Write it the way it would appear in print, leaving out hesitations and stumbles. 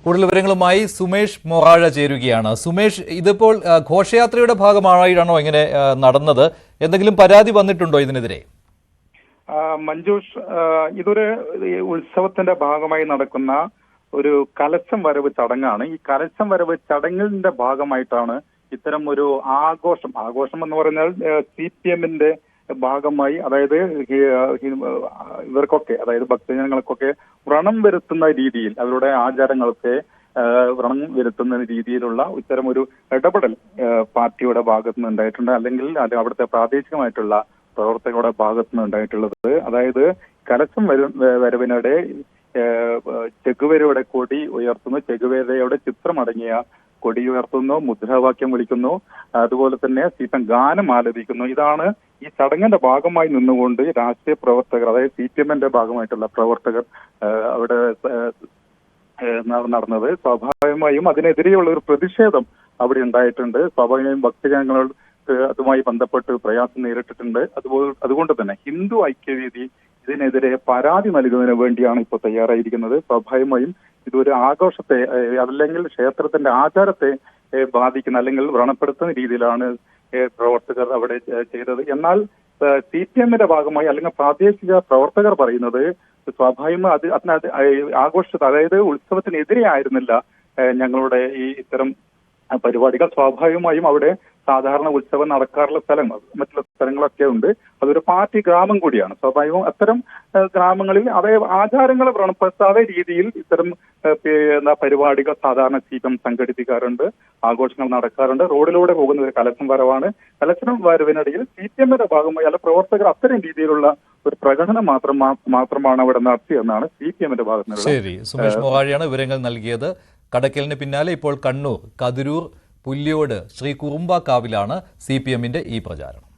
കൂടുതൽ വിവരങ്ങളുമായി സുമേഷ് മൊറാഴ ചേരുകയാണ്. സുമേഷ്, ഇതിപ്പോൾ ഘോഷയാത്രയുടെ ഭാഗമായിട്ടാണോ ഇങ്ങനെ നടന്നത്? എന്തെങ്കിലും പരാതി വന്നിട്ടുണ്ടോ ഇതിനെതിരെ? മഞ്ജുഷ്, ഇതൊരു ഉത്സവത്തിന്റെ ഭാഗമായി നടക്കുന്ന ഒരു കലശം വരവ് ചടങ്ങാണ്. ഈ കലശം വരവ് ചടങ്ങിന്റെ ഭാഗമായിട്ടാണ് ഇത്തരം ഒരു ആഘോഷം എന്ന് പറഞ്ഞാൽ CPM-ന്റെ ഭാഗമായി, അതായത് ഇവർക്കൊക്കെ, അതായത് ഭക്തജനങ്ങൾക്കൊക്കെ വ്രണം വരുത്തുന്ന രീതിയിൽ, അവരുടെ ആചാരങ്ങളൊക്കെ വ്രണം വരുത്തുന്ന രീതിയിലുള്ള ഇത്തരം ഒരു ഇടപെടൽ പാർട്ടിയുടെ ഭാഗത്തു നിന്ന് ഉണ്ടായിട്ടുണ്ട്, അല്ലെങ്കിൽ അവിടുത്തെ പ്രാദേശികമായിട്ടുള്ള പ്രവർത്തകരുടെ ഭാഗത്തു നിന്ന് ഉണ്ടായിട്ടുള്ളത്. അതായത് കലശം വരവിനിടെ ചെഗുവേരയുടെ കൊടി ഉയർത്തുന്നു, ചെഗുവേരയുടെ ചിത്രമടങ്ങിയ കൊടി ഉയർത്തുന്നു, മുദ്രാവാക്യം വിളിക്കുന്നു, അതുപോലെ തന്നെ CPM ഗാനം ആലപിക്കുന്നു. ഇതാണ് ഈ ചടങ്ങിന്റെ ഭാഗമായി നിന്നുകൊണ്ട് രാഷ്ട്രീയ പ്രവർത്തകർ, അതായത് CPM-ന്റെ ഭാഗമായിട്ടുള്ള പ്രവർത്തകർ അവിടെ നടന്നത്. സ്വാഭാവികമായും അതിനെതിരെയുള്ള ഒരു പ്രതിഷേധം അവിടെ ഉണ്ടായിട്ടുണ്ട്. സ്വാഭാവികമായും ഭക്തജനങ്ങൾ അതുമായി ബന്ധപ്പെട്ട് പ്രയാസം നേരിട്ടിട്ടുണ്ട്. അതുകൊണ്ട് തന്നെ ഹിന്ദു ഐക്യവേദി ഇതിനെതിരെ പരാതി നൽകുന്നതിന് വേണ്ടിയാണ് ഇപ്പോൾ തയ്യാറായിരിക്കുന്നത്. സ്വാഭാവികമായും ഇതൊരു ആഘോഷത്തെ, അല്ലെങ്കിൽ ക്ഷേത്രത്തിന്റെ ആചാരത്തെ ബാധിക്കുന്ന അല്ലെങ്കിൽ വ്രണപ്പെടുത്തുന്ന രീതിയിലാണ് പ്രവർത്തകർ അവിടെ ചെയ്തത്. എന്നാൽ CPM-ന്റെ ഭാഗമായി അല്ലെങ്കിൽ പ്രാദേശിക പ്രവർത്തകർ പറയുന്നത് സ്വാഭാവികമായി ആഘോഷത്തെ, അതായത് ഉത്സവത്തിനെതിരെ ആയിരുന്നില്ല ഞങ്ങളുടെ ഇത്തരം പരിപാടികൾ. സ്വാഭാവികമായും അവിടെ സാധാരണ ഉത്സവം നടക്കാറുള്ള സ്ഥലങ്ങൾ, മറ്റുള്ള സ്ഥലങ്ങളൊക്കെ ഉണ്ട്. അതൊരു പാർട്ടി ഗ്രാമം കൂടിയാണ്. സ്വാഭാവികവും അത്തരം ഗ്രാമങ്ങളിൽ അതേ ആചാരങ്ങളെ വ്രണപ്പെടുത്താതെ രീതിയിൽ ഇത്തരം പരിപാടികൾ സാധാരണ CPM സംഘടിപ്പിക്കാറുണ്ട്, ആഘോഷങ്ങൾ നടക്കാറുണ്ട്. റോഡിലൂടെ പോകുന്ന ഒരു കലശം വരവാണ്. കലശം വരവിനിടയിൽ CPM-ന്റെ ഭാഗമായി അല്ല പ്രവർത്തകർ അത്തരം രീതിയിലുള്ള ഒരു പ്രകടനം മാത്രമാണ് അവിടെ നടത്തിയെന്നാണ് CPM-ന്റെ ഭാഗത്ത് നിന്ന്. ശരി, സുമേഷ് മൊറാഴയാണ് വിവരങ്ങൾ നൽകിയത്. കടക്കലിന് പിന്നാലെ ഇപ്പോൾ കണ്ണൂർ, കതിരൂർ, പുല്ല്യോട്, ശ്രീ കുറുമ്പാക്കാവിലാണ് CPM-ന്റെ ഈ പ്രചാരണം.